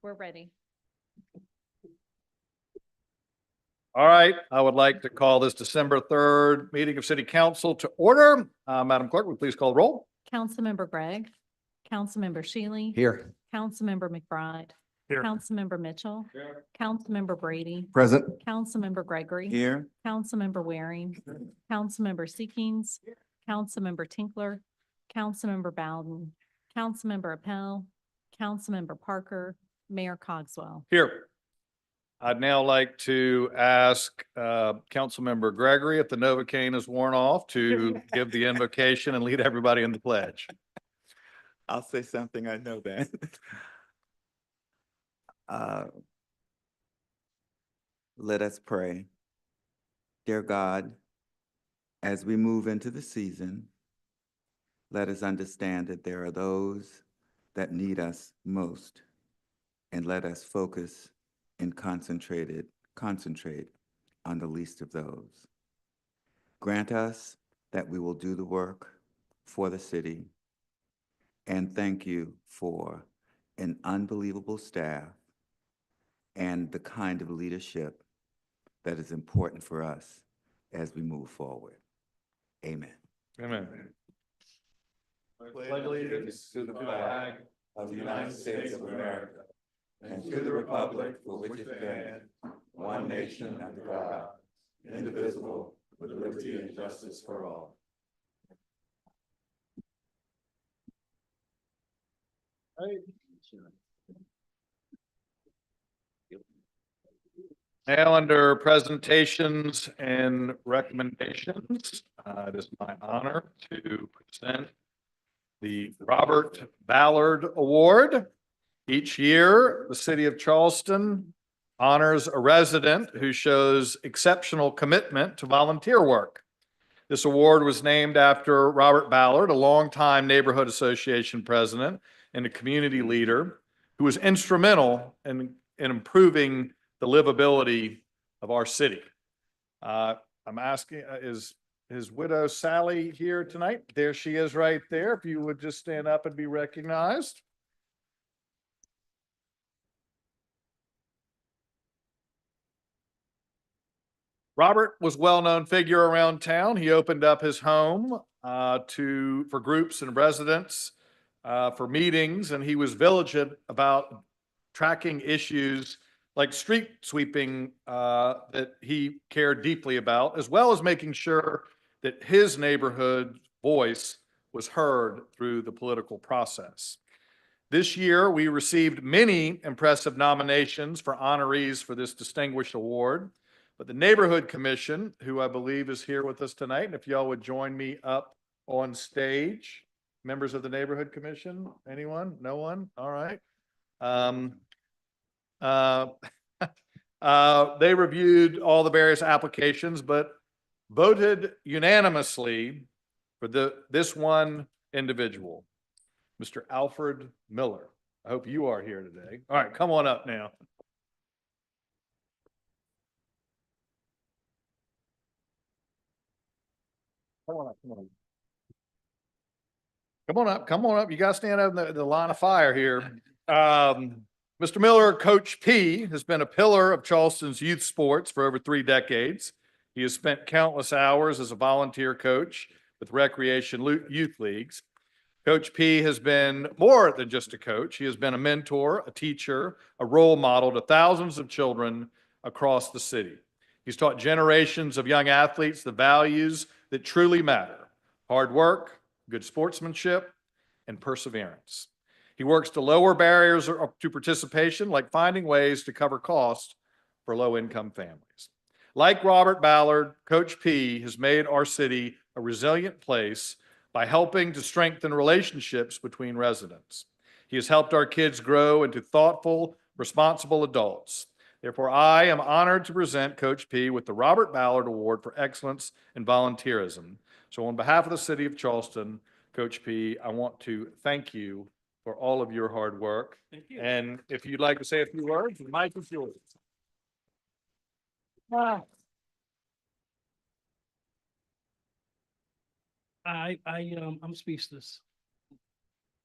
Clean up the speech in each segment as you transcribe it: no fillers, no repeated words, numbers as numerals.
We're ready. All right, I would like to call this December 3rd meeting of City Council to order. Madam Clerk, will you please call the roll? Councilmember Gregg, Councilmember Shealy. Here. Councilmember McBride. Here. Councilmember Mitchell. Here. Councilmember Brady. Present. Councilmember Gregory. Here. Councilmember Waring. Councilmember Seekings. Councilmember Tinkler. Councilmember Bowden. Councilmember Appel. Councilmember Parker. Mayor Cogswell. Here. I'd now like to ask Councilmember Gregory, if the Novocaine is worn off, to give the invocation and lead everybody in the pledge. I'll say something, I know that. Let us pray. Dear God, as we move into the season, let us understand that there are those that need us most, and let us focus and concentrate on the least of those. Grant us that we will do the work for the city, and thank you for an unbelievable staff and the kind of leadership that is important for us as we move forward. Amen. Amen. Pledge allegiance to the flag of the United States of America and to the republic for which it stands, one nation under God, indivisible, with liberty and justice for all. Now, under presentations and recommendations, it is my honor to present the Robert Ballard Award. Each year, the city of Charleston honors a resident who shows exceptional commitment to volunteer work. This award was named after Robert Ballard, a longtime neighborhood association president and a community leader who was instrumental in improving the livability of our city. I'm asking, is his widow Sally here tonight? There she is right there. If you would just stand up and be recognized. Robert was a well-known figure around town. He opened up his home for groups and residents for meetings, and he was vigilant about tracking issues like street sweeping that he cared deeply about, as well as making sure that his neighborhood voice was heard through the political process. This year, we received many impressive nominations for honorees for this distinguished award. But the Neighborhood Commission, who I believe is here with us tonight, and if y'all would join me up on stage, members of the Neighborhood Commission, anyone? No one? All right. They reviewed all the various applications, but voted unanimously for this one individual, Mr. Alfred Miller. I hope you are here today. All right, come on up now. Come on up, come on up. Come on up, come on up. You got to stand up in the line of fire here. Mr. Miller, Coach P, has been a pillar of Charleston's youth sports for over 3 decades. He has spent countless hours as a volunteer coach with recreation youth leagues. Coach P has been more than just a coach. He has been a mentor, a teacher, a role model to thousands of children across the city. He's taught generations of young athletes the values that truly matter: hard work, good sportsmanship, and perseverance. He works to lower barriers to participation, like finding ways to cover costs for low-income families. Like Robert Ballard, Coach P has made our city a resilient place by helping to strengthen relationships between residents. He has helped our kids grow into thoughtful, responsible adults. Therefore, I am honored to present Coach P with the Robert Ballard Award for Excellence in Volunteerism. So on behalf of the city of Charleston, Coach P, I want to thank you for all of your hard work. Thank you. And if you'd like to say a few words, the mic is yours. I'm speechless.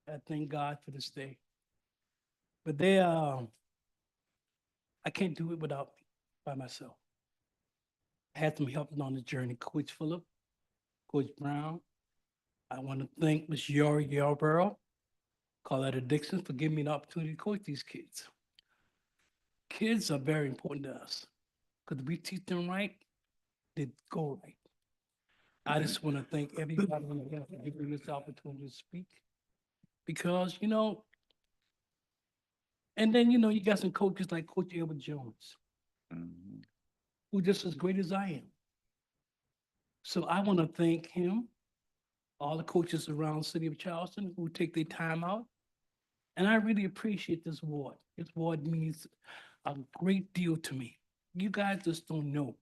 I thank God for this day. But I can't do it by myself. I had some help on the journey. Coach Phillip, Coach Brown. I want to thank Ms. Yarborough, Carletta Dixon for giving me the opportunity to coach these kids. Kids are very important to us because we teach them right, they go right. I just want to thank everybody on the for giving me this opportunity to speak because, and then, you got some coaches like Coach Albert Jones, Mhm. who just as great as I am. So I want to thank him, all the coaches around the city of Charleston who take their time out. And I really appreciate this award. This award means a great deal to me. You guys just don't know.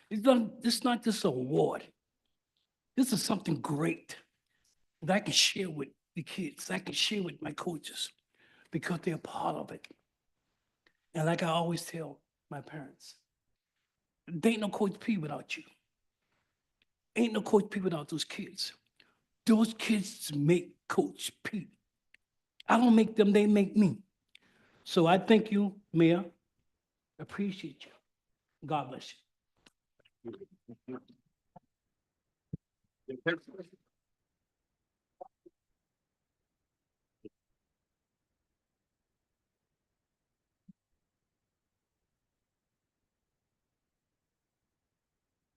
It's not just an award. This is something great that I can share with the kids. I can share with my coaches because they're part of it. And like I always tell my parents, there ain't no Coach P without you. Ain't no Coach P without those kids. Those kids make Coach P. I don't make them, they make me. So I thank you, Mayor. Appreciate you. God bless you.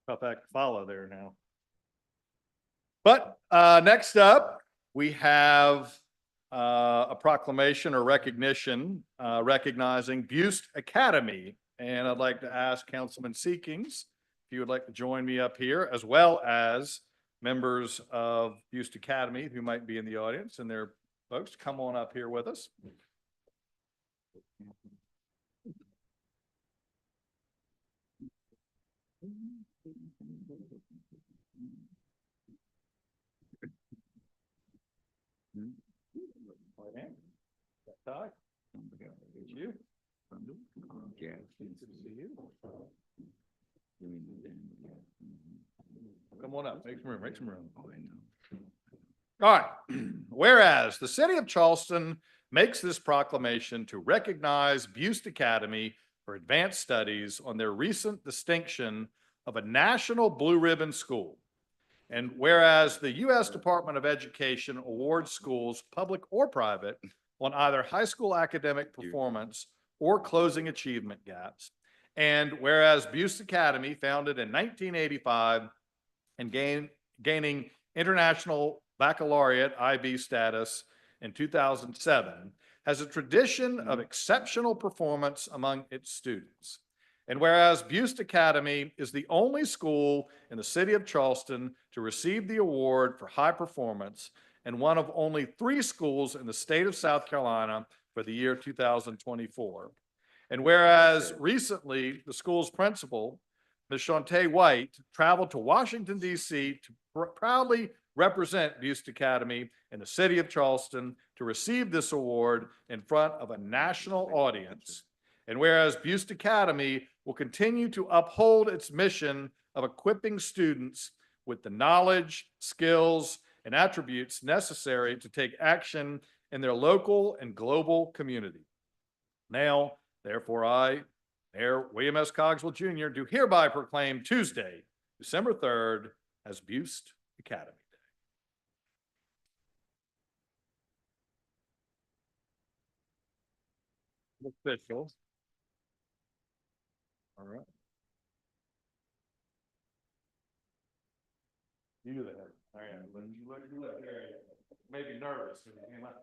Tough act to follow there now. But next up, we have a proclamation or recognition recognizing Buste Academy. And I'd like to ask Councilman Seekings if you would like to join me up here, as well as members of Buste Academy who might be in the audience and their folks, come on up here with us. Right hand. Ty. It's you. Yeah. Good to see you. Come on up, make some room, make some room. Oh, I know. All right. Whereas the city of Charleston makes this proclamation to recognize Buste Academy for advanced studies on their recent distinction of a national blue ribbon school. And whereas the U.S. Department of Education awards schools, public or private, on either high school academic performance or closing achievement gaps. And whereas Buste Academy, founded in 1985 and gaining International Baccalaureate IB status in 2007, has a tradition of exceptional performance among its students. And whereas Buste Academy is the only school in the city of Charleston to receive the award for high performance and one of only 3 schools in the state of South Carolina for the year 2024. And whereas recently the school's principal, Ms. Shantae White, traveled to Washington, D.C. to proudly represent Buste Academy in the city of Charleston to receive this award in front of a national audience. And whereas Buste Academy will continue to uphold its mission of equipping students with the knowledge, skills, and attributes necessary to take action in their local and global community. Now, therefore, I, Mayor William S. Cogswell Jr., do hereby proclaim Tuesday, December 3rd, as Buste Academy Day. Official. All right. You there. All right. When you look there, maybe nervous when you came out.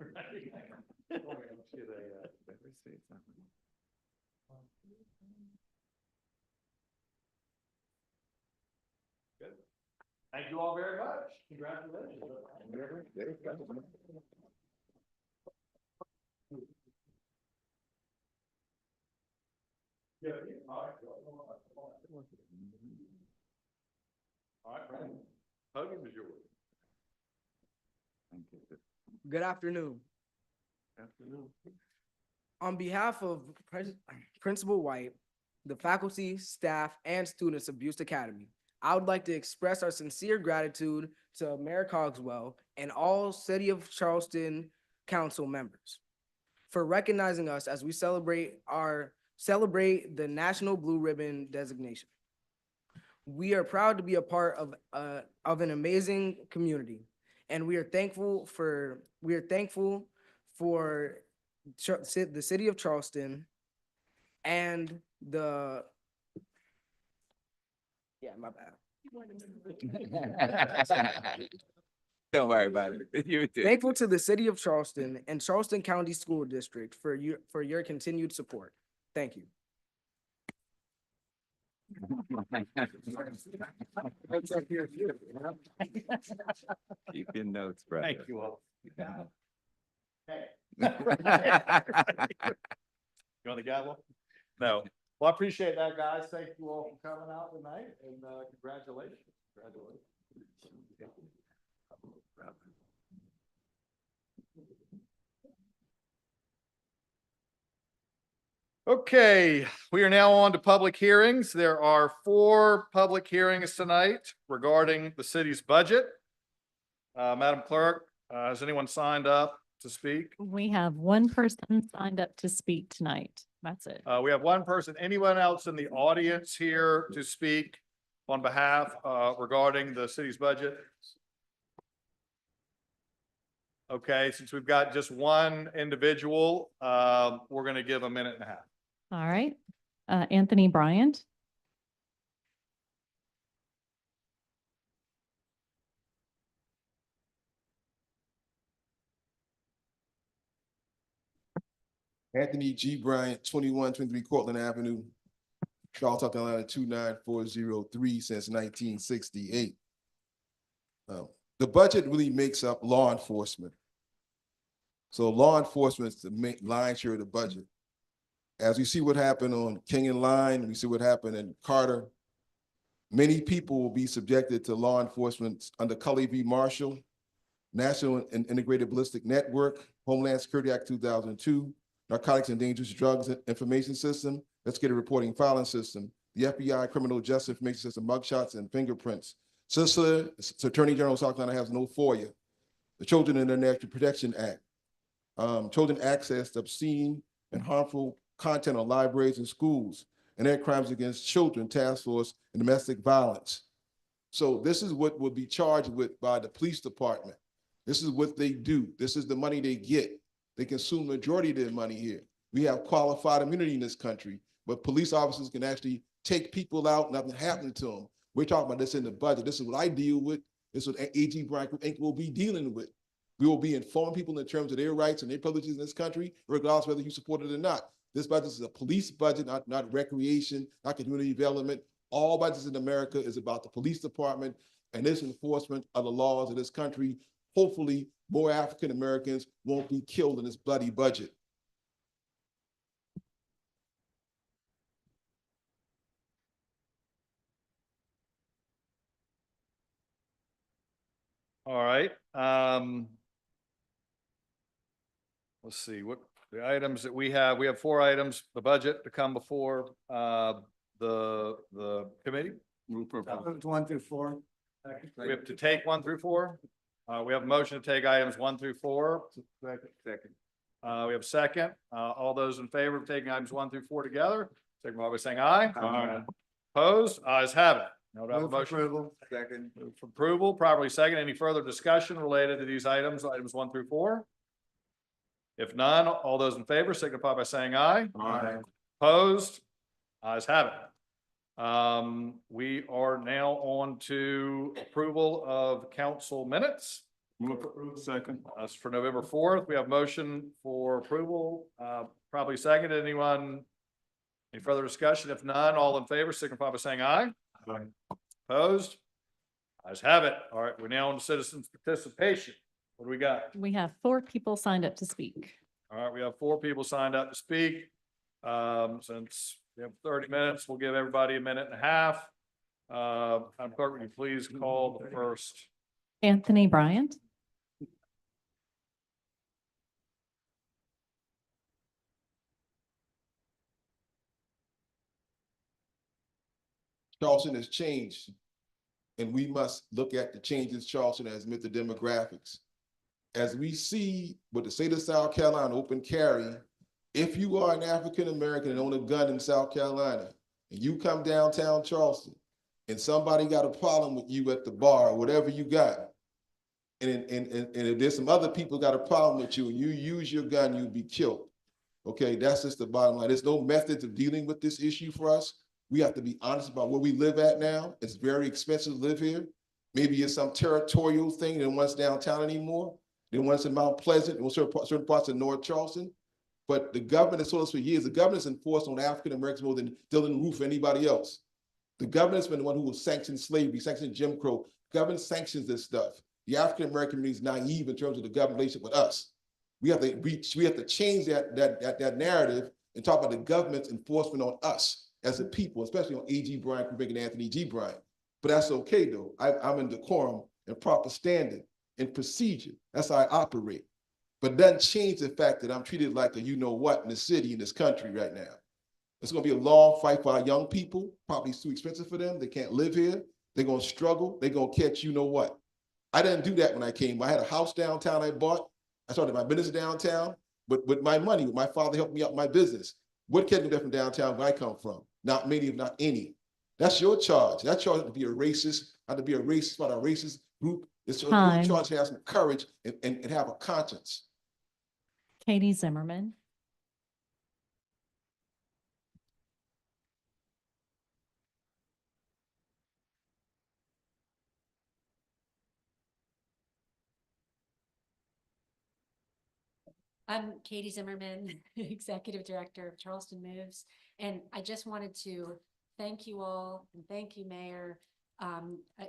Good. Thank you all very much. Congratulations. Yeah. All right, Brandon. Podium is yours. Good afternoon. On behalf of Principal White, the faculty, staff, and students of Butte Academy, I would like to express our sincere gratitude to Mayor Cogswell and all City of Charleston council members for recognizing us as we celebrate the National Blue Ribbon designation. We are proud to be a part of an amazing community, and we are thankful for the city of Charleston and my bad. Don't worry about it. You do. Thankful to the city of Charleston and Charleston County School District for your continued support. Thank you. Keep your notes, brother. Thank you all. You You want the gavel? No. Well, I appreciate that, guys. Thank you all for coming out tonight, and congratulations. Congratulations. Okay, we are now on to public hearings. There are 4 public hearings tonight regarding the city's budget. Madam Clerk, has anyone signed up to speak? We have one person signed up to speak tonight. That's it. We have one person. Anyone else in the audience here to speak on behalf regarding the city's budget? Okay, since we've got just one individual, we're going to give a minute and a half. All right. Anthony Bryant. Anthony G. Bryant, 2123 Cortland Avenue, Charleston, South Carolina, 29403 since 1968. The budget really makes up law enforcement. So law enforcement is the main lion's share of the budget. As we see what happened on King and Line, we see what happened in Carter, many people will be subjected to law enforcement under Cully v. Marshall, National and Integrated Ballistic Network, Homeland Security Act 2002, Narcotics and Dangerous Drugs Information System, Investigative Reporting Filing System, the FBI Criminal Justice Information System, mugshots and fingerprints. CISA, Attorney General of South Carolina, has no FOIA. The Children and International Protection Act, children access to obscene and harmful content on libraries and schools, and air crimes against children, task force, and domestic violence. So this is what will be charged with by the police department. This is what they do. This is the money they get. They consume the majority of their money here. We have qualified immunity in this country, but police officers can actually take people out, nothing happening to them. We're talking about this in the budget. This is what I deal with. This is what AG Bryant Inc. will be dealing with. We will be informing people in terms of their rights and their privileges in this country, regardless whether you support it or not. This budget is a police budget, not recreation, not community development. All budgets in America is about the police department and this enforcement of the laws of this country. Hopefully, more African Americans won't be killed in this bloody budget. All right. Let's see what the items that we have. We have 4 items, the budget to come before the committee. Move for approval. 1 through 4. We have to take 1 through 4. We have a motion to take items 1 through 4. Second. We have a second. All those in favor of taking items 1 through 4 together, signify by saying aye. Aye. Opposed? Ayes have it. No doubt Move a for motion. approval. Second. Move for approval, properly second. Any further discussion related to these items 1 through 4? If none, all those in favor signify by saying aye. Aye. Opposed? Ayes have it. We are now on to approval of council minutes. Move for approval. Second. That's for November 4th. We have motion for approval, probably seconded. Anyone? Any further discussion? If none, all in favor signify by saying aye. Aye. Opposed? Ayes have it. All right, we're now on to citizens participation. What do we got? We have 4 people signed up to speak. All right, we have 4 people signed up to speak. Since we have 30 minutes, we'll give everybody a minute and a half. Madam Clerk, would you please call the first? Anthony Bryant. Charleston has changed, and we must look at the changes Charleston has made the demographics. As we see with the state of South Carolina open carry, if you are an African American and own a gun in South Carolina, and you come downtown Charleston, and somebody got a problem with you at the bar, or whatever you got, and if there's some other people got a problem with you, and you use your gun, you'll be killed. Okay, that's just the bottom line. There's no methods of dealing with this issue for us. We have to be honest about where we live at now. It's very expensive to live here. Maybe it's some territorial thing than what's downtown anymore, than what's in Mount Pleasant, and certain parts of North Charleston. But the government has told us for years, the government's enforced on African Americans more than Dylan Roof or anybody else. The government's been the one who will sanction slavery, sanction Jim Crow. Government sanctions this stuff. The African American community is naive in terms of the government relationship with us. We have to change that narrative and talk about the government's enforcement on us as a people, especially on A.G. Bryant, Quebec, and Anthony G. Bryant. But that's okay though. I'm in decorum and proper standing and procedure. That's how I operate. But it doesn't change the fact that I'm treated like a you-know-what in the city, in this country right now. It's gonna be a long fight for our young people. Probably it's too expensive for them. They can't live here. They're gonna struggle. They're gonna catch you-know-what. I didn't do that when I came. I had a house downtown I bought. I started my business downtown, but with my money, my father helped me out with my business. What kept me there from downtown where I come from? Not many, if not any. That's your charge. That charge to be a racist, not to be a racist, not a racist group. It's your charge to have some courage and have a conscience. Katie Zimmerman. I'm Katie Zimmerman, Executive Director of Charleston Moves, and I just wanted to thank you all and thank you, Mayor.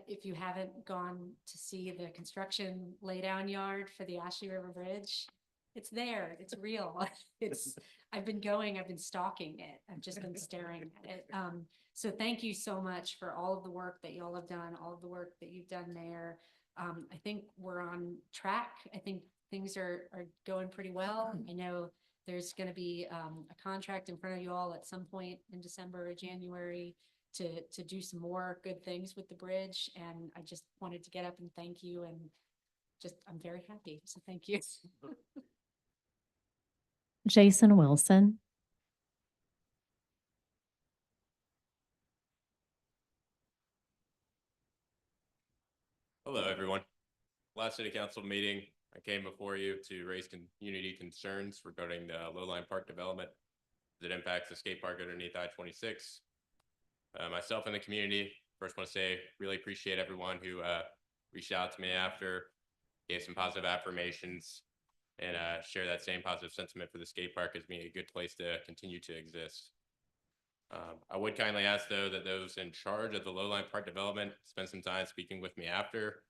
If you haven't gone to see the construction laydown yard for the Ashley River Bridge, it's there, it's real. I've been stalking it. I've just been staring at it. So thank you so much for all of the work that you all have done, all of the work that you've done, Mayor. I think we're on track. I think things are going pretty well. I know there's going to be a contract in front of you all at some point in December or January to do some more good things with the bridge. And I just wanted to get up and thank you, and I'm very happy. So thank you. Jason Wilson. Hello, everyone. Last city council meeting, I came before you to raise community concerns regarding the Lowline Park development that impacts the skate park underneath I-26. Myself and the community, first want to say, really appreciate everyone who reached out to me after, gave some positive affirmations, and share that same positive sentiment for the skate park as being a good place to continue to exist. I would kindly ask, though, that those in charge of the Lowline Park development spend some time speaking with me after.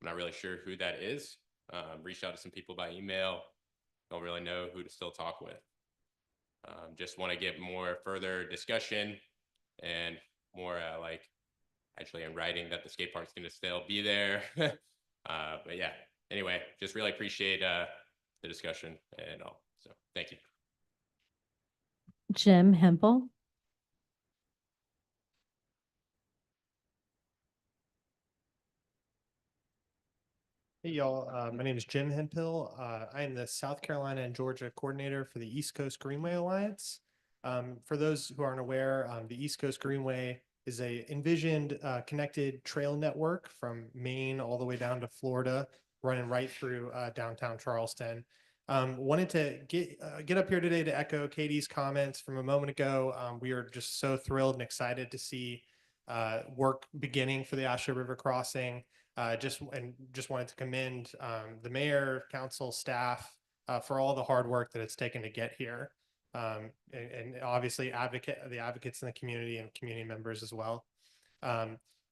I'm not really sure who that is. Reached out to some people by email. Don't really know who to still talk with. Just want to get more further discussion and more like actually in writing that the skate park's going to still be there. But yeah, anyway, just really appreciate the discussion and all. So thank you. Jim Hempel. Hey y'all, my name is Jim Hemphill. I am the South Carolina and Georgia coordinator for the East Coast Greenway Alliance. For those who aren't aware, the East Coast Greenway is a envisioned connected trail network from Maine all the way down to Florida, running right through downtown Charleston. Wanted to get up here today to echo Katie's comments from a moment ago. We are just so thrilled and excited to see work beginning for the Ashley River crossing. Just wanted to commend the mayor, council, staff for all the hard work that it's taken to get here, and obviously the advocates in the community and community members as well.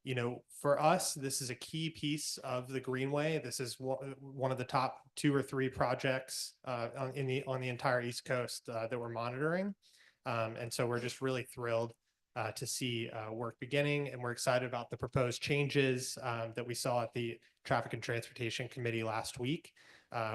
You know, for us, this is a key piece of the Greenway. This is one of the top 2 or 3 projects on the entire East Coast that we're monitoring, and so we're just really thrilled to see work beginning, and we're excited about the proposed changes that we saw at the Traffic and Transportation Committee last week.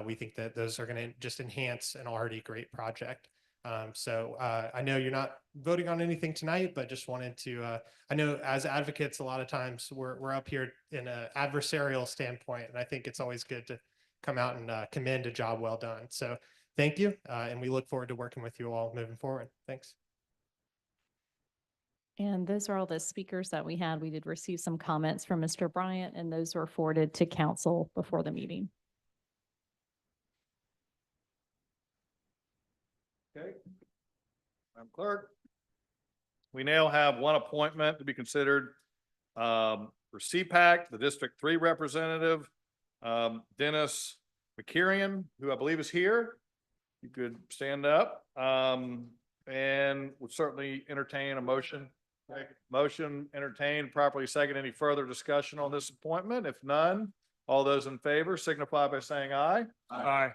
We think that those are going to just enhance an already great project. I know you're not voting on anything tonight, but just wanted to, I know as advocates, a lot of times we're up here in an adversarial standpoint, and I think it's always good to come out and commend a job well done. So thank you, and we look forward to working with you all moving forward. Thanks. And those are all the speakers that we had. We did receive some comments from Mr. Bryant, and those were forwarded to council before the meeting. Okay. Madam Clerk. We now have one appointment to be considered for CPAC, the District 3 representative, Dennis McKerian, who I believe is here. You could stand up and would certainly entertain a motion. Motion entertained, properly second. Any further discussion on this appointment? If none, all those in favor signify by saying aye. Aye.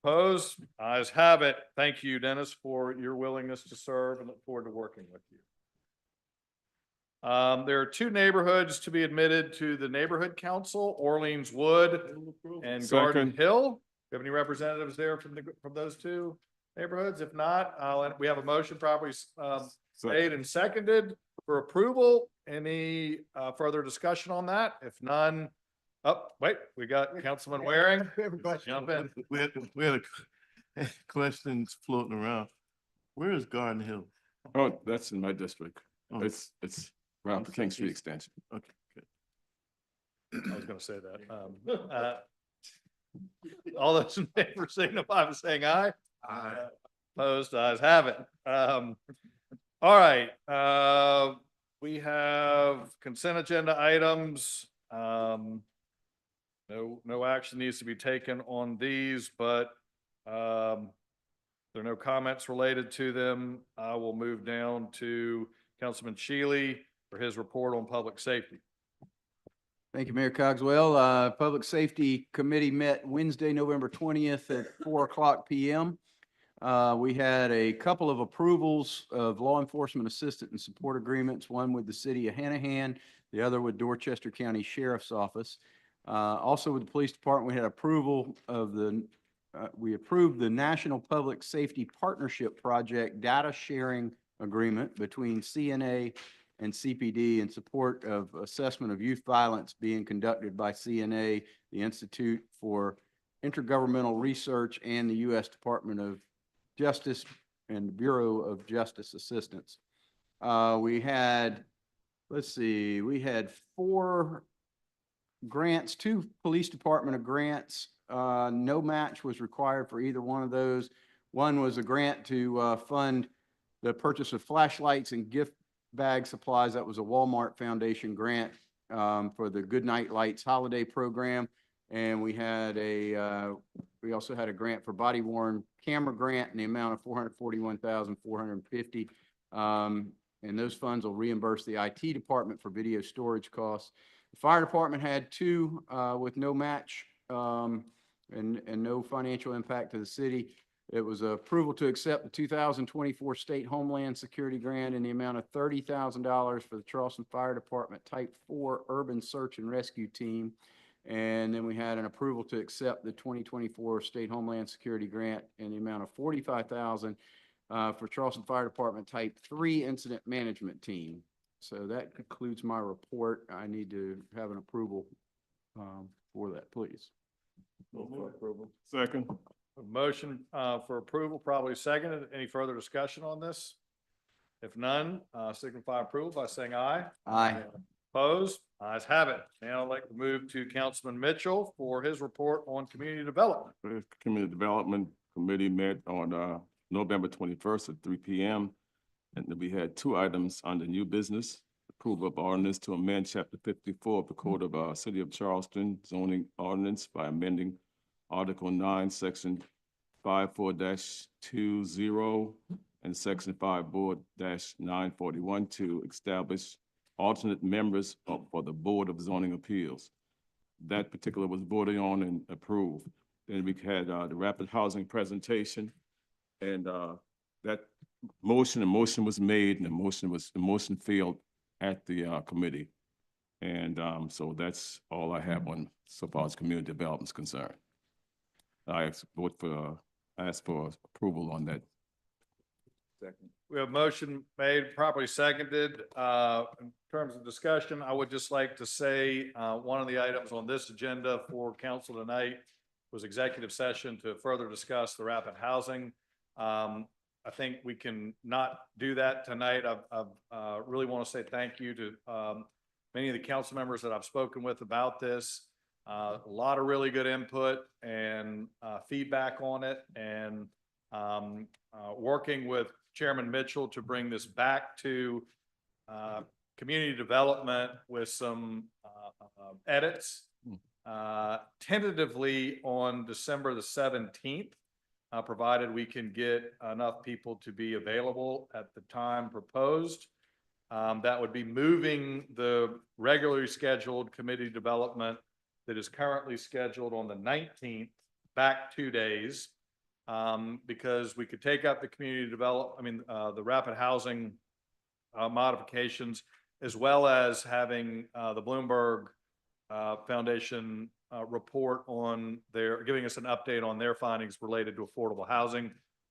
Opposed? Ayes have it. Thank you, Dennis, for your willingness to serve, and look forward to working with you. There are two neighborhoods to be admitted to the Neighborhood Council, Orleans Wood and Garden Hill. Do you have any representatives there from those two neighborhoods? If not, we have a motion properly made and seconded for approval. Any further discussion on that? If none, wait, we got Councilman Waring. Jump in. We had questions floating around. Where is Garden Hill? Oh, that's in my district. Oh. It's around the King Street extension. Okay, good. I was gonna say that. All those in favor signify by saying aye. Aye. Opposed? Ayes have it. All right, we have consent agenda items. No action needs to be taken on these, but there are no comments related to them. I will move down to Councilman Shealy for his report on public safety. Thank you, Mayor Cogswell. Public Safety Committee met Wednesday, November 20th at 4:00 p.m. We had a couple of approvals of law enforcement assistant and support agreements, one with the city of Hanahan, the other with Dorchester County Sheriff's Office. Also with the police department, we had approval of we approved the National Public Safety Partnership Project data sharing agreement between CNA and CPD in support of assessment of youth violence being conducted by CNA, the Institute for Intergovernmental Research, and the U.S. Department of Justice and Bureau of Justice Assistance. We had, we had 4 grants, 2 police department grants. No match was required for either one of those. One was a grant to fund the purchase of flashlights and gift bag supplies. That was a Walmart Foundation grant for the Good Night Lights holiday program. And we had we also had a grant for body worn camera grant in the amount of $441,450. And those funds will reimburse the IT department for video storage costs. The fire department had 2 with no match and no financial impact to the city. It was approval to accept the 2024 State Homeland Security Grant in the amount of $30,000 for the Charleston Fire Department Type 4 Urban Search and Rescue Team. And then we had an approval to accept the 2024 State Homeland Security Grant in the amount of $45,000 for Charleston Fire Department Type 3 Incident Management Team. So that concludes my report. I need to have an approval for that, please. Approval. Second. A motion for approval, probably seconded. Any further discussion on this? If none, signify approval by saying aye. Aye. Opposed? Ayes have it. Now I'd like to move to Councilman Mitchell for his report on community development. The Community Development Committee met on November 21st at 3 p.m. And then we had 2 items under new business: approval of ordinance to amend Chapter 54 of the Code of City of Charleston zoning ordinance by amending Article 9, Section 54-20 and Section 5-941 to establish alternate members for the Board of Zoning Appeals. That particular was voted on and approved. Then we had the rapid housing presentation, and that motion was made, and the motion failed at the committee. And so that's all I have on so far as community development is concerned. I ask for approval on that Second. We have motion made, properly seconded. In terms of discussion, I would just like to say, one of the items on this agenda for council tonight was executive session to further discuss the rapid housing. I think we can not do that tonight. I really want to say thank you to many of the council members that I've spoken with about this. A lot of really good input and feedback on it, and working with Chairman Mitchell to bring this back to community development with some edits. Tentatively on December the 17th, provided we can get enough people to be available at the time proposed. That would be moving the regularly scheduled committee development that is currently scheduled on the 19th back 2 days. Because we could take up the the rapid housing modifications, as well as having the Bloomberg Foundation report on giving us an update on their findings related to affordable housing,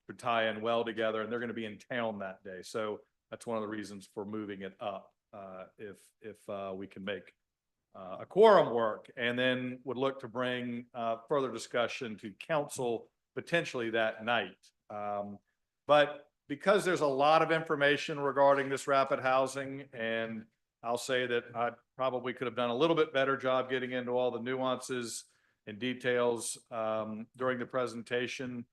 to tie in well together, and they're going to be in town that day. So that's one of the reasons for moving it up, if we can make a quorum work, and then would look to bring further discussion to council potentially that night. But because there's a lot of information regarding this rapid housing, and I'll say that I probably could have done a little bit better job getting into all the nuances and details during the presentation.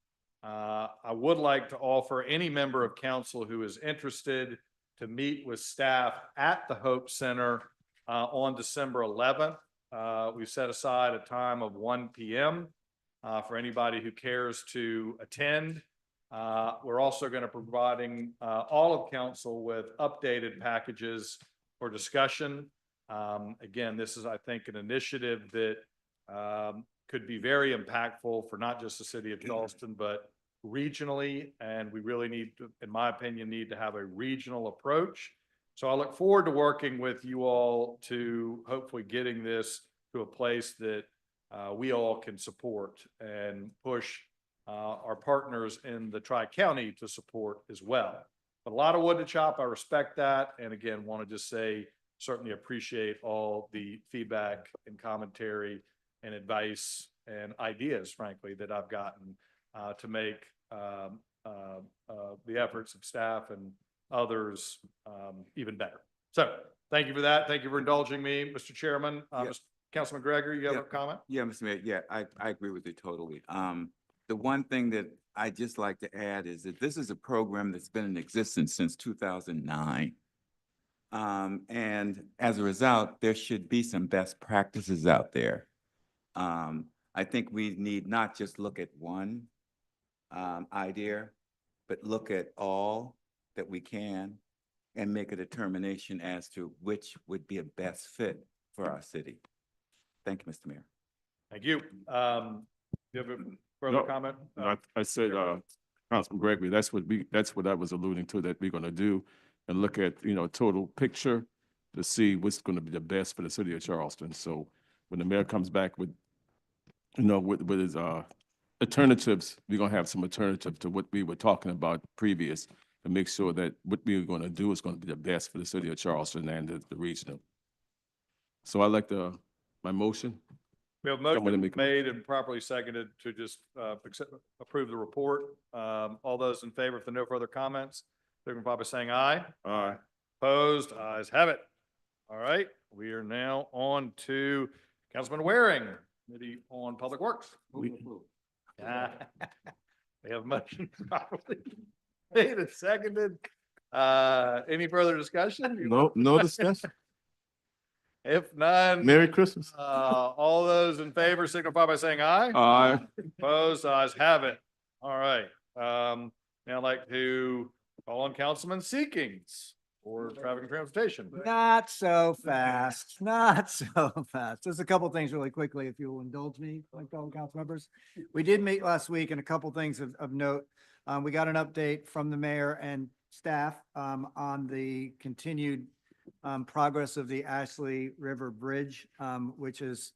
I would like to offer any member of council who is interested to meet with staff at the Hope Center on December 11th. We've set aside a time of 1 p.m. For anybody who cares to attend. We're also going to be providing all of council with updated packages for discussion. Again, this is, I think, an initiative that could be very impactful for not just the city of Charleston, but regionally. And we really need to, in my opinion, need to have a regional approach. So I look forward to working with you all to hopefully getting this to a place that we all can support and push our partners in the Tri-County to support as well. But a lot of wood to chop. I respect that. And again, want to just say, certainly appreciate all the feedback and commentary and advice and ideas, frankly, that I've gotten to make the efforts of staff and others even better. So thank you for that. Thank you for indulging me, Mr. Chairman. Mr. Councilman Gregory, you have a comment? Yeah, Mr. Mayor, yeah, I agree with you totally. The one thing that I just like to add is that this is a program that's been in existence since 2009. And as a result, there should be some best practices out there. I think we need not just look at one idea, but look at all that we can and make a determination as to which would be a best fit for our city. Thank you, Mr. Mayor. Thank you. You have a further No, comment? I said, Councilman Gregory, that's what I was alluding to, that we're gonna do and look at, total picture to see what's gonna be the best for the city of Charleston. So when the mayor comes back with, with his alternatives, we're gonna have some alternative to what we were talking about previous, to make sure that what we're gonna do is gonna be the best for the city of Charleston and the regional. So I like my motion. We have a motion made and properly seconded to just approve the report. All those in favor, if there are no further comments, signify by saying aye. Aye. Opposed, ayes have it. All right, we are now on to Councilman Waring, Committee on Public Works. Yeah. We have a motion properly made and seconded. Any further discussion? No discussion. If none. Merry Christmas. All those in favor signify by saying aye. Aye. Opposed, ayes have it. All right. Now I'd like to call on Councilman Seekings for traffic and transportation. Not so fast, not so fast. Just a couple things really quickly, if you will indulge me, my fellow council members. We did meet last week and a couple things of note. We got an update from the mayor and staff on the continued progress of the Ashley River Bridge, which was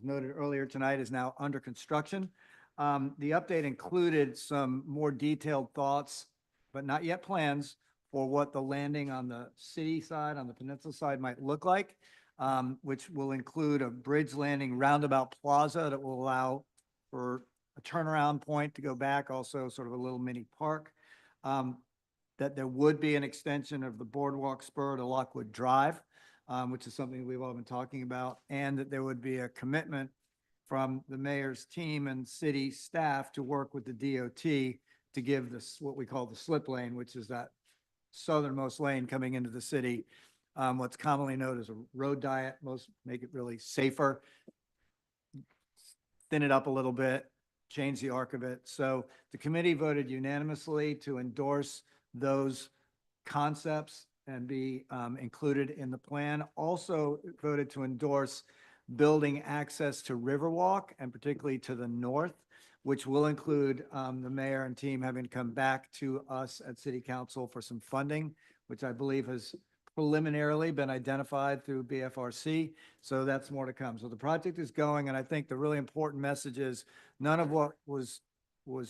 noted earlier tonight, is now under construction. The update included some more detailed thoughts but not yet plans for what the landing on the city side, on the peninsula side might look like, which will include a bridge landing roundabout plaza that will allow for a turnaround point to go back, also sort of a little mini park. That there would be an extension of the boardwalk spur to Lockwood Drive, which is something we've all been talking about, and that there would be a commitment from the mayor's team and city staff to work with the DOT to give this, what we call the slip lane, which is that southernmost lane coming into the city, what's commonly known as a road diet, most make it really safer, thin it up a little bit, change the arc of it. So the committee voted unanimously to endorse those concepts and be included in the plan. Also voted to endorse building access to Riverwalk and particularly to the north, which will include the mayor and team having to come back to us at City Council for some funding, which I believe has preliminarily been identified through BFRC. So that's more to come. So the project is going, and I think the really important message is none of what was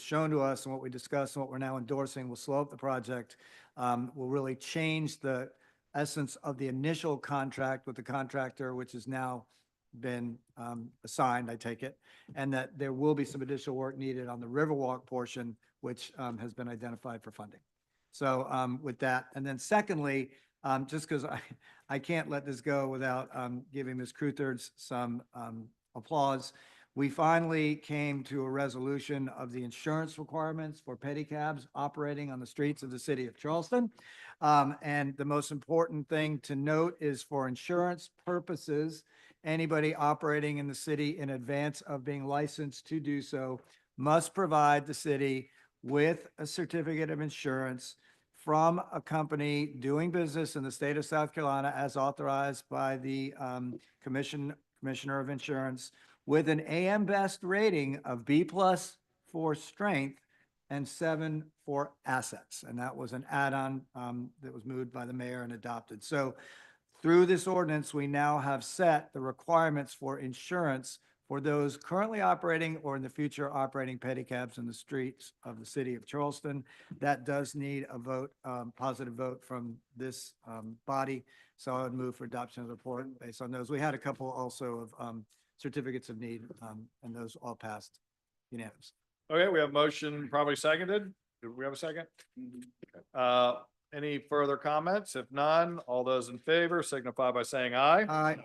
shown to us and what we discussed and what we're now endorsing will slow up the project, will really change the essence of the initial contract with the contractor, which has now been assigned, I take it, and that there will be some additional work needed on the Riverwalk portion, which has been identified for funding. So with that, and then secondly, just because I can't let this go without giving Ms. Cruthers some applause. We finally came to a resolution of the insurance requirements for pedicabs operating on the streets of the city of Charleston. And the most important thing to note is for insurance purposes, anybody operating in the city in advance of being licensed to do so must provide the city with a certificate of insurance from a company doing business in the state of South Carolina as authorized by the Commissioner of Insurance with an AM Best rating of B+ for strength and 7 for assets. And that was an add-on that was moved by the mayor and adopted. So through this ordinance, we now have set the requirements for insurance for those currently operating or in the future operating pedicabs in the streets of the city of Charleston. That does need a vote, positive vote from this body. So I would move for adoption of the report based on those. We had a couple also of certificates of need, and those all passed unanimous. Okay, we have a motion probably seconded. Do we have a second? Any further comments? If none, all those in favor signify by saying aye. Aye.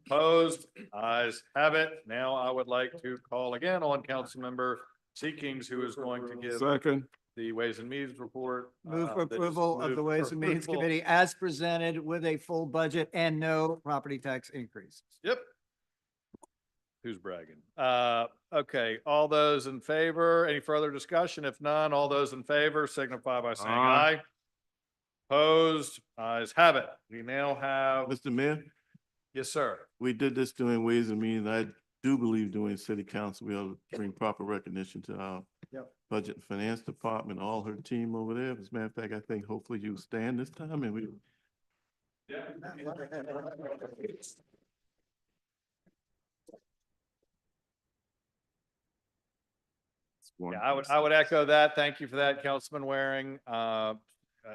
Opposed? Ayes have it. Now I would like to call again on Councilmember Seekings, who is going to give Second. the Ways and Means report. Move for that is approval of the moved Ways for and Means approval. Committee as presented with a full budget and no property tax increase. Yep. Who's bragging? Okay, all those in favor, any further discussion? If none, all those in favor signify by saying Aye. aye. Opposed? Ayes have it. We now have, Mr. Mayor, yes, sir. we did this doing Ways and Means. I do believe doing City Council, we ought to bring proper recognition to our Yep. Budget and Finance Department, all her team over there. As a matter of fact, I think hopefully you stand this time and we. Yeah, I would echo that. Thank you for that, Councilman Waring.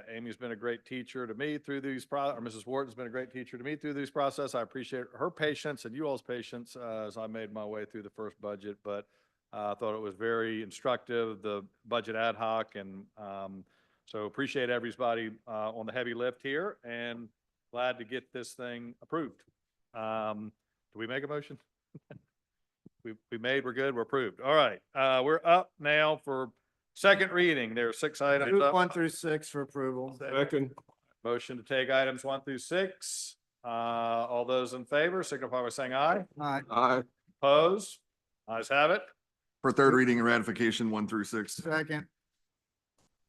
Amy's been a great teacher to me through these or Mrs. Wharton's been a great teacher to me through these process. I appreciate her patience and you all's patience as I made my way through the first budget, but I thought it was very instructive, the budget ad hoc, and so appreciate everybody on the heavy lift here and glad to get this thing approved. Do we make a motion? We made, we're good, we're approved. All right, we're up now for second reading. There are 6 items Move up. 1 through 6 for approval. Second. Motion to take items 1 through 6. All those in favor signify by saying aye. Aye. Aye. Opposed? Ayes have it. For third reading and ratification, 1 through 6. Second.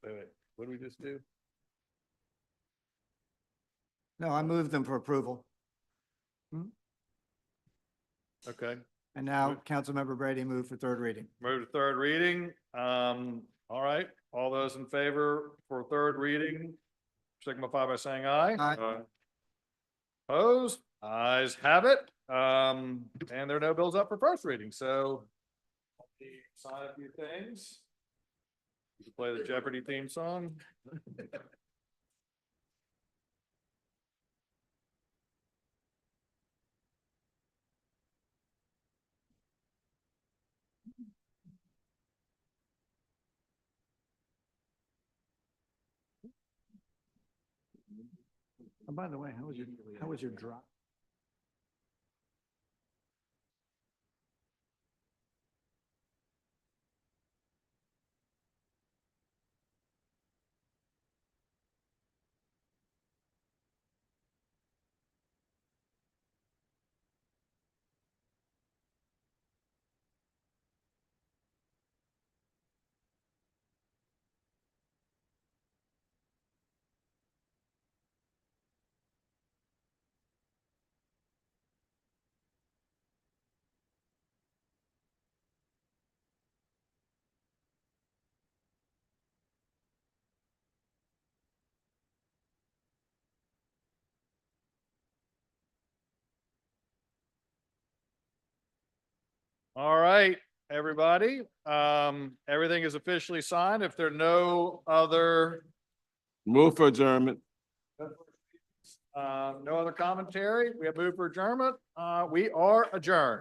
Wait, what did we just do? No, I moved them for approval. Okay, And now Councilmember Brady moved for third reading. move to third reading. All right, all those in favor for third reading signify by saying aye. Aye. Opposed? Ayes have it. And there are no bills up for first reading, so sign a few things. Play the Jeopardy theme song. And by the way, how was your drop? All right, everybody. Everything is officially signed. If there are no other, Move for adjournment. no other commentary, we have moved for adjournment. We are adjourned.